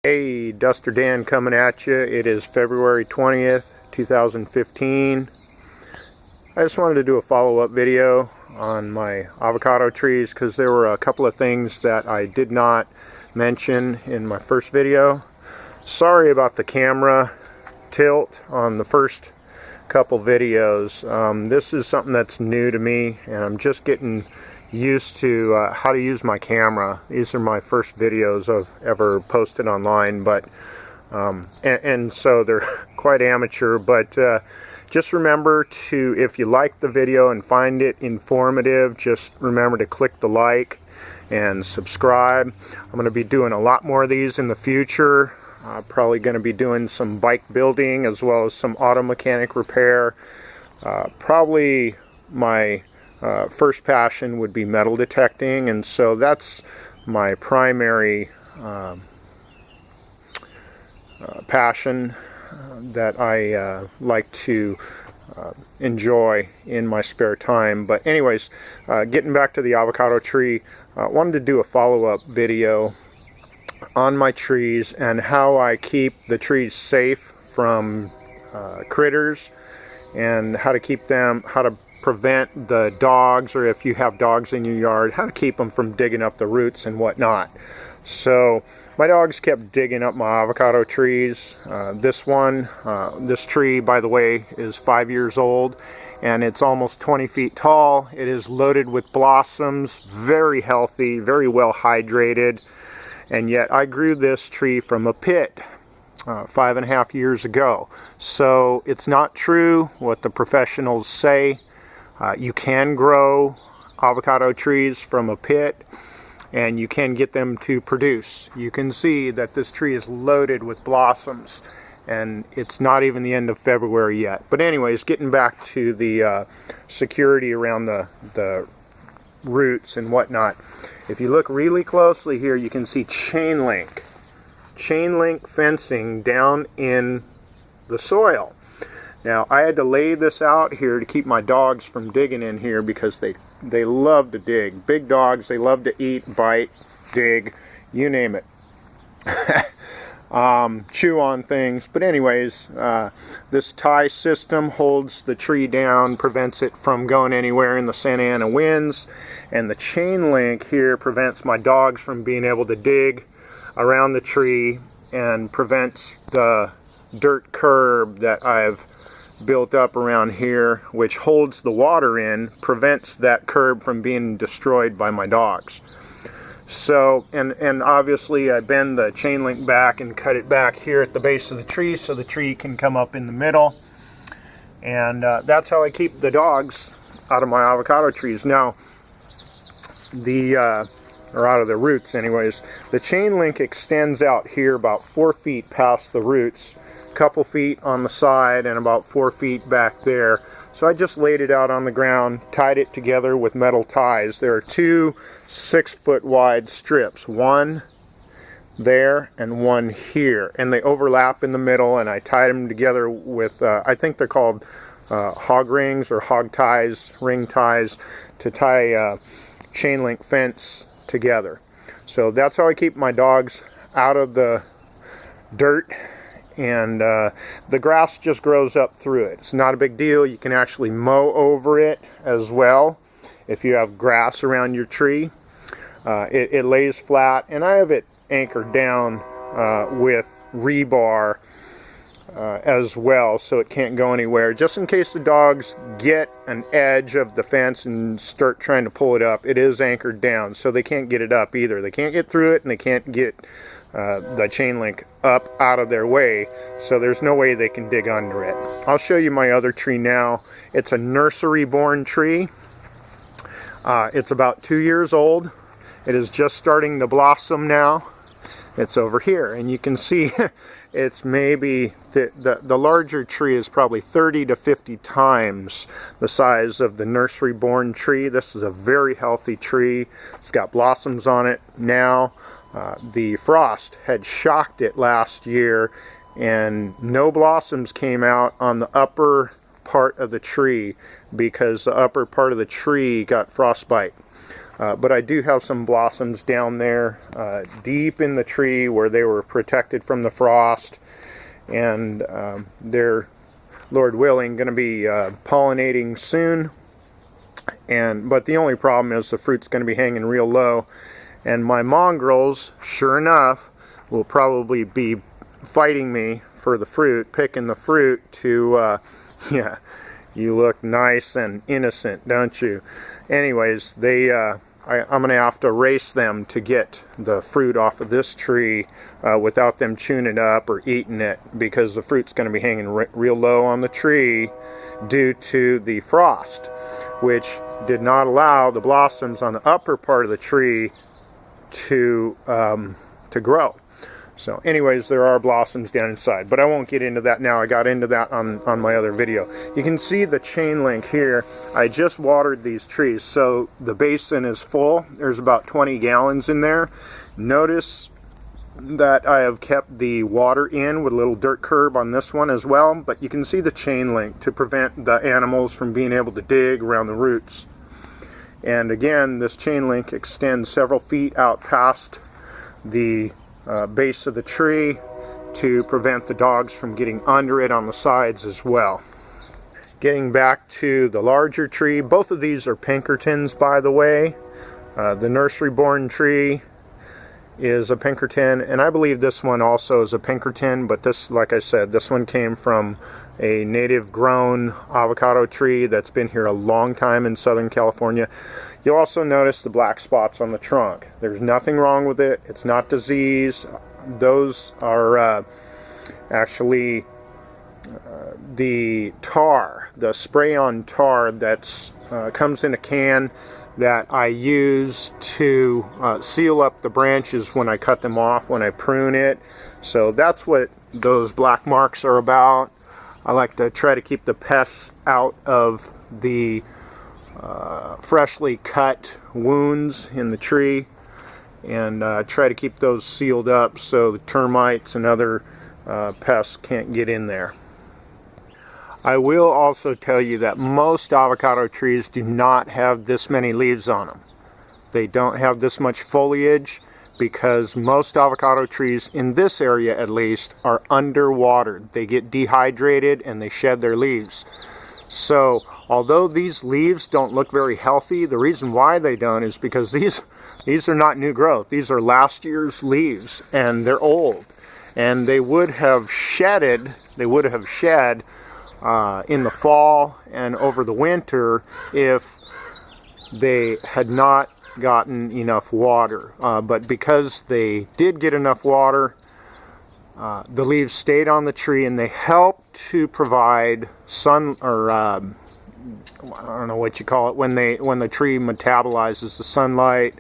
Hey, Duster Dan coming at you. It is February 20th, 2015. I just wanted to do a follow-up video on my avocado trees because there were a couple of things that I did not mention in my first video. Sorry about the camera tilt on the first couple videos. This is something that's new to me and I'm just getting used to how to use my camera. These are my first videos I've ever posted online, but and so they're quite amateur, but just remember to, if you like the video and find it informative, just remember to click the like and subscribe. I'm going to be doing a lot more of these in the future. Probably going to be doing some bike building as well as some auto mechanic repair. Probably my first passion would be metal detecting, and so that's my primary passion that I like to enjoy in my spare time. But anyways, getting back to the avocado tree, I wanted to do a follow-up video on my trees and how I keep the trees safe from critters, and how to keep them, how to prevent the dogs, or if you have dogs in your yard, how to keep them from digging up the roots and whatnot. So my dogs kept digging up my avocado trees. This tree, by the way, is 5 years old and it's almost 20 feet tall. It is loaded with blossoms, very healthy, very well hydrated, and yet I grew this tree from a pit 5.5 years ago. So it's not true what the professionals say. You can grow avocado trees from a pit and you can get them to produce. You can see that this tree is loaded with blossoms and it's not even the end of February yet. But anyways, getting back to the security around the roots and whatnot. If you look really closely here, you can see chain link fencing down in the soil. Now, I had to lay this out here to keep my dogs from digging in here because they love to dig. Big dogs, they love to eat, bite, dig, you name it. Chew on things. But anyways, this tie system holds the tree down, prevents it from going anywhere in the Santa Ana winds. And the chain link here prevents my dogs from being able to dig around the tree and prevents the dirt curb that I've built up around here, which holds the water in, prevents that curb from being destroyed by my dogs. So, and obviously I bend the chain link back and cut it back here at the base of the tree so the tree can come up in the middle, and that's how I keep the dogs out of my avocado trees. Now, or out of the roots anyways, the chain link extends out here about 4 feet past the roots, couple feet on the side and about 4 feet back there. So I just laid it out on the ground, tied it together with metal ties. There are two 6-foot wide strips, one there and one here, and they overlap in the middle, and I tied them together with I think they're called hog rings or hog ties, ring ties, to tie chain link fence together. So that's how I keep my dogs out of the dirt, and the grass just grows up through it. It's not a big deal. You can actually mow over it as well if you have grass around your tree. It lays flat, and I have it anchored down with rebar as well, so it can't go anywhere, just in case the dogs get an edge of the fence and start trying to pull it up. It is anchored down, so they can't get it up either. They can't get through it, and they can't get the chain link up out of their way, so there's no way they can dig under it. I'll show you my other tree now. It's a nursery born tree. It's about 2 years old. It is just starting to blossom now. It's over here, and you can see it's maybe the larger tree is probably 30 to 50 times the size of the nursery born tree. This is a very healthy tree. It's got blossoms on it now. The frost had shocked it last year and no blossoms came out on the upper part of the tree because the upper part of the tree got frostbite. But I do have some blossoms down there deep in the tree where they were protected from the frost, and they're, Lord willing, going to be pollinating soon. But the only problem is the fruit's going to be hanging real low, and my mongrels, sure enough, will probably be fighting me for the fruit, picking the fruit to, yeah, you look nice and innocent, don't you? Anyways, I'm going to have to race them to get the fruit off of this tree without them chewing it up or eating it, because the fruit's going to be hanging real low on the tree due to the frost, which did not allow the blossoms on the upper part of the tree to grow. So anyways, there are blossoms down inside, but I won't get into that now. I got into that on my other video. You can see the chain link here. I just watered these trees, so the basin is full. There's about 20 gallons in there. Notice that I have kept the water in with a little dirt curb on this one as well, but you can see the chain link to prevent the animals from being able to dig around the roots. And again, this chain link extends several feet out past the base of the tree to prevent the dogs from getting under it on the sides as well. Getting back to the larger tree, both of these are Pinkertons, by the way. The nursery born tree is a Pinkerton, and I believe this one also is a Pinkerton, but this, like I said, this one came from a native grown avocado tree that's been here a long time in Southern California. You'll also notice the black spots on the trunk. There's nothing wrong with it. It's not disease. Those are actually the tar, the spray-on tar that's comes in a can that I use to seal up the branches when I cut them off, when I prune it. So that's what those black marks are about. I like to try to keep the pests out of the freshly cut wounds in the tree, and try to keep those sealed up so the termites and other pests can't get in there. I will also tell you that most avocado trees do not have this many leaves on them. They don't have this much foliage because most avocado trees, in this area at least, are underwatered. They get dehydrated and they shed their leaves. So although these leaves don't look very healthy, the reason why they don't is because these are not new growth. These are last year's leaves, and they're old, and they would have shed in the fall and over the winter if they had not gotten enough water. But because they did get enough water, the leaves stayed on the tree, and they helped to provide sun, or I don't know what you call it, when the tree metabolizes the sunlight,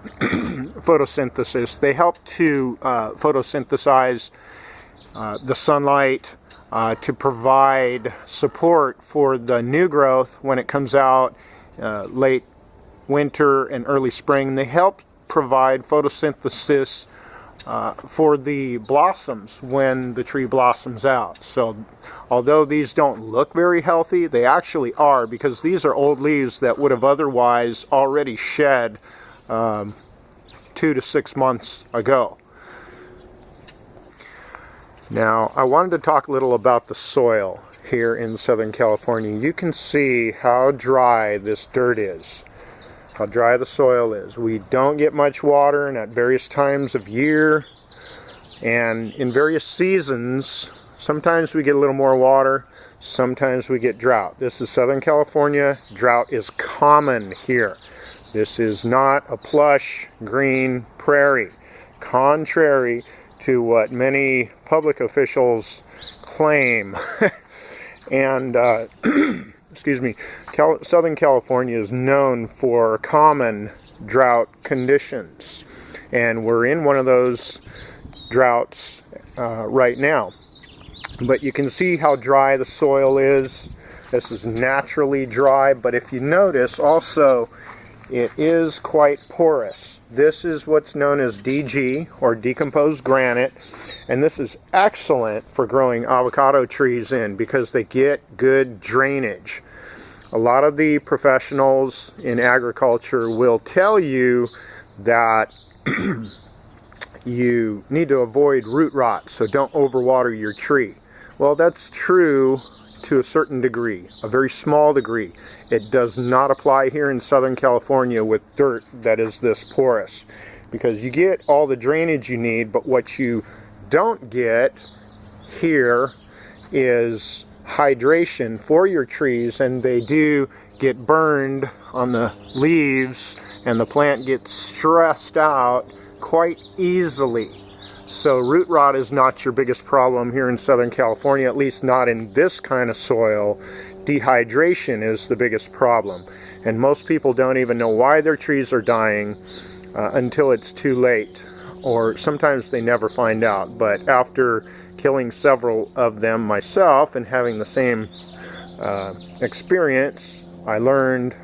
photosynthesis. They help to photosynthesize the sunlight to provide support for the new growth when it comes out late winter and early spring. They help provide photosynthesis for the blossoms when the tree blossoms out. So although these don't look very healthy, they actually are, because these are old leaves that would have otherwise already shed 2 to 6 months ago. Now, I wanted to talk a little about the soil here in Southern California. You can see how dry this dirt is, how dry the soil is. We don't get much water, and at various times of year and in various seasons, sometimes we get a little more water, sometimes we get drought. This is Southern California. Drought is common here. This is not a plush green prairie, contrary to what many public officials claim. And excuse me, Southern California is known for common drought conditions, and we're in one of those droughts right now. But you can see how dry the soil is. This is naturally dry, but if you notice also, it is quite porous. This is what's known as DG, or decomposed granite, and this is excellent for growing avocado trees in because they get good drainage. A lot of the professionals in agriculture will tell you that you need to avoid root rot, so don't overwater your tree. Well, that's true to a certain degree, a very small degree. It does not apply here in Southern California with dirt that is this porous, because you get all the drainage you need, but what you don't get here is hydration for your trees, and they do get burned on the leaves and the plant gets stressed out quite easily. So root rot is not your biggest problem here in Southern California, at least not in this kind of soil. Dehydration is the biggest problem, and most people don't even know why their trees are dying until it's too late, or sometimes they never find out. But after killing several of them myself and having the same experience, I learned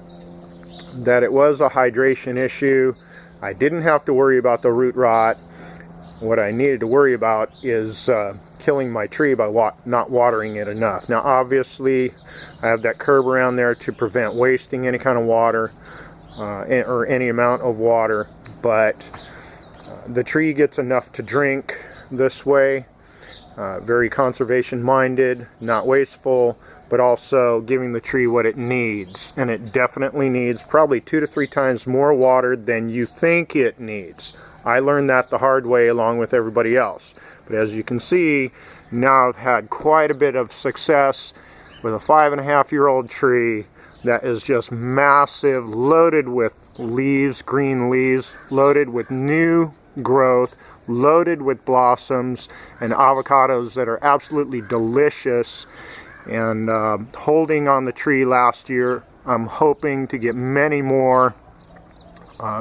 that it was a hydration issue. I didn't have to worry about the root rot. What I needed to worry about is killing my tree by not watering it enough. Now obviously I have that curb around there to prevent wasting any kind of water or any amount of water, but the tree gets enough to drink this way. Very conservation minded, not wasteful, but also giving the tree what it needs. And it definitely needs probably 2 to 3 times more water than you think it needs. I learned that the hard way along with everybody else. But as you can see, now I've had quite a bit of success with a 5.5-year-old tree that is just massive, loaded with leaves, green leaves, loaded with new growth, loaded with blossoms and avocados that are absolutely delicious. And holding on the tree last year, I'm hoping to get many more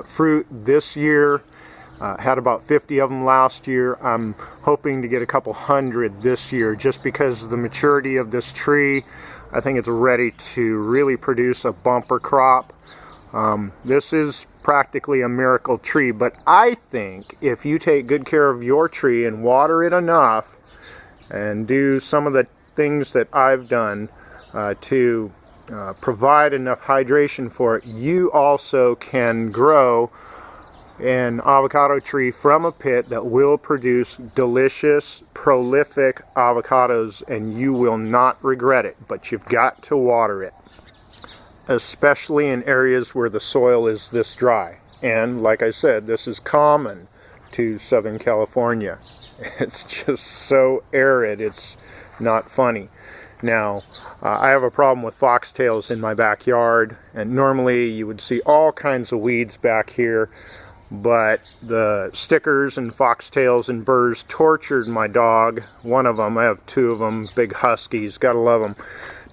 fruit this year. Had about 50 of them last year. I'm hoping to get a couple hundred this year, just because of the maturity of this tree. I think it's ready to really produce a bumper crop. This is practically a miracle tree, but I think if you take good care of your tree and water it enough and do some of the things that I've done to provide enough hydration for it, you also can grow an avocado tree from a pit that will produce delicious, prolific avocados, and you will not regret it. But you've got to water it, especially in areas where the soil is this dry. And like I said, this is common to Southern California. It's just so arid, it's not funny. Now, I have a problem with foxtails in my backyard, and normally you would see all kinds of weeds back here. But the stickers and foxtails and burrs tortured my dog. One of them, I have 2 of them, big huskies, gotta love them.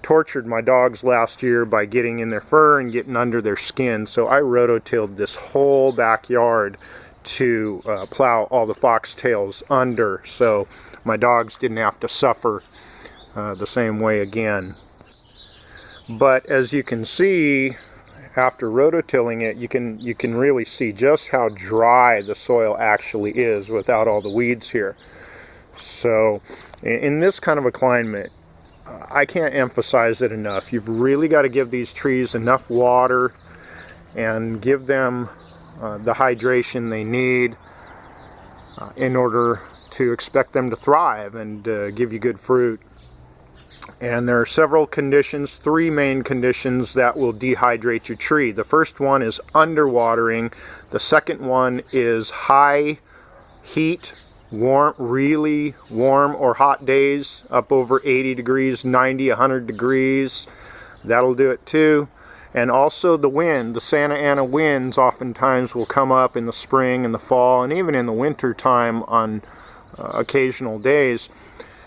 Tortured my dogs last year by getting in their fur and getting under their skin. So I rototilled this whole backyard to plow all the foxtails under, so my dogs didn't have to suffer the same way again. But as you can see, after rototilling it, you can really see just how dry the soil actually is without all the weeds here. So in this kind of a climate, I can't emphasize it enough. You've really got to give these trees enough water and give them the hydration they need in order to expect them to thrive and give you good fruit. And there are several conditions, 3 main conditions that will dehydrate your tree. The first one is underwatering. The second one is high heat, really warm or hot days, up over 80 degrees, 90, 100 degrees. That'll do it too. And also the wind, the Santa Ana winds oftentimes will come up in the spring and the fall and even in the winter time on occasional days,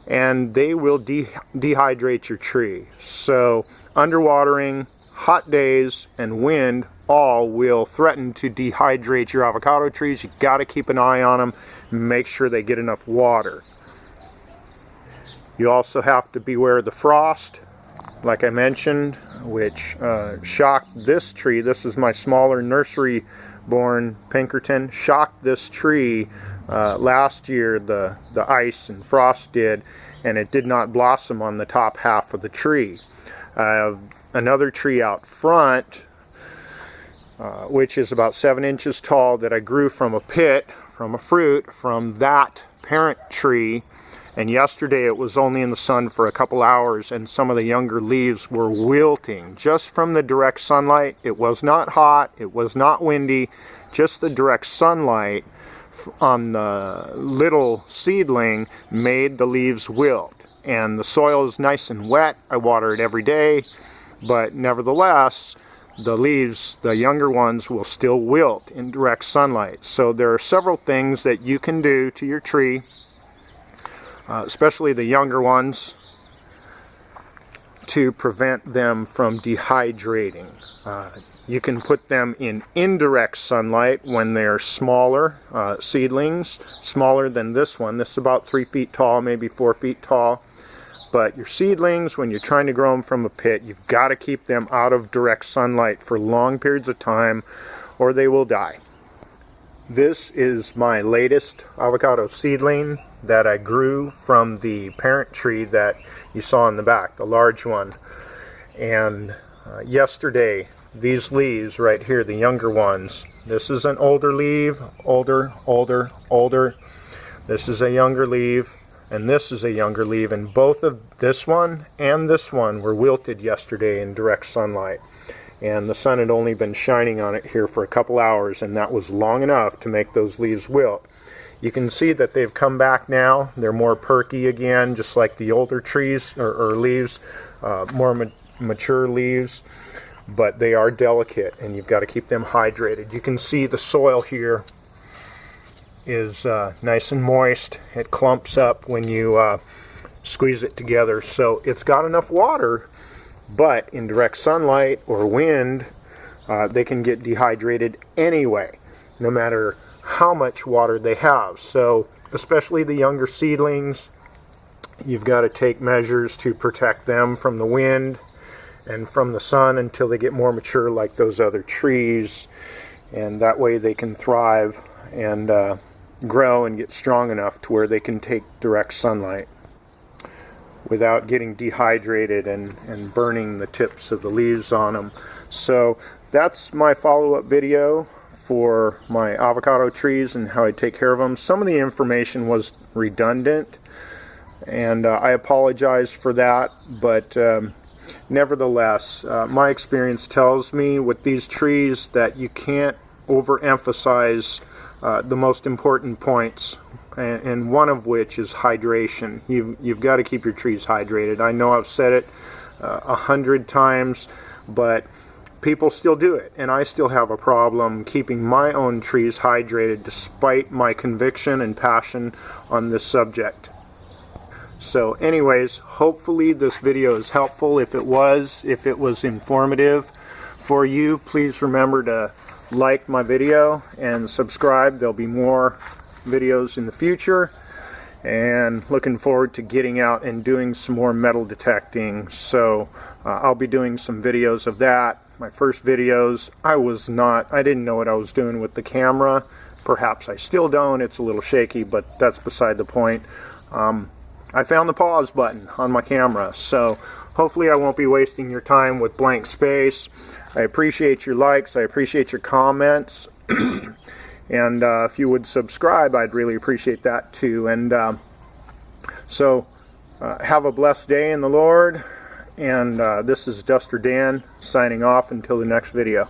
and they will dehydrate your tree. So underwatering, hot days, and wind all will threaten to dehydrate your avocado trees. You got to keep an eye on them, make sure they get enough water. You also have to beware of the frost, like I mentioned, which shocked this tree. This is my smaller nursery born Pinkerton. Shocked this tree last year, the ice and frost did, and it did not blossom on the top half of the tree. another tree out front, which is about 7 inches tall, that I grew from a pit, from a fruit, from that parent tree. And yesterday it was only in the sun for a couple hours, and some of the younger leaves were wilting just from the direct sunlight. It was not hot, it was not windy, just the direct sunlight on the little seedling made the leaves wilt. And the soil is nice and wet. I water it every day, but nevertheless the leaves, the younger ones, will still wilt in direct sunlight. So there are several things that you can do to your tree, especially the younger ones, to prevent them from dehydrating. You can put them in indirect sunlight when they're smaller, seedlings, smaller than this one. This is about 3 feet tall, maybe 4 feet tall. But your seedlings, when you're trying to grow them from a pit, you've got to keep them out of direct sunlight for long periods of time, or they will die. This is my latest avocado seedling that I grew from the parent tree that you saw in the back, the large one. And yesterday, these leaves right here, the younger ones, this is an older leaf, older. This is a younger leaf, and this is a younger leaf, and both of this one and this one were wilted yesterday in direct sunlight. And the sun had only been shining on it here for a couple hours, and that was long enough to make those leaves wilt. You can see that they've come back now. They're more perky again, just like the older trees or leaves, more mature leaves, but they are delicate, and you've got to keep them hydrated. You can see the soil here is nice and moist. It clumps up when you squeeze it together, so it's got enough water, but in direct sunlight or wind, they can get dehydrated anyway, no matter how much water they have. So especially the younger seedlings, you've got to take measures to protect them from the wind and from the sun until they get more mature like those other trees, and that way they can thrive and grow and get strong enough to where they can take direct sunlight without getting dehydrated and burning the tips of the leaves on them. So that's my follow-up video for my avocado trees and how I take care of them. Some of the information was redundant, and I apologize for that, but nevertheless, my experience tells me with these trees that you can't overemphasize the most important points, and one of which is hydration. You've got to keep your trees hydrated. I know I've said it 100 times, but people still do it, and I still have a problem keeping my own trees hydrated despite my conviction and passion on this subject. So anyways, hopefully this video is helpful. If it was informative for you, please remember to like my video and subscribe. There'll be more videos in the future, and looking forward to getting out and doing some more metal detecting. So I'll be doing some videos of that. My first videos, I didn't know what I was doing with the camera. Perhaps I still don't. It's a little shaky, but that's beside the point. I found the pause button on my camera, so hopefully I won't be wasting your time with blank space. I appreciate your likes, I appreciate your comments, and if you would subscribe, I'd really appreciate that too. And so have a blessed day in the Lord, and this is Duster Dan signing off until the next video.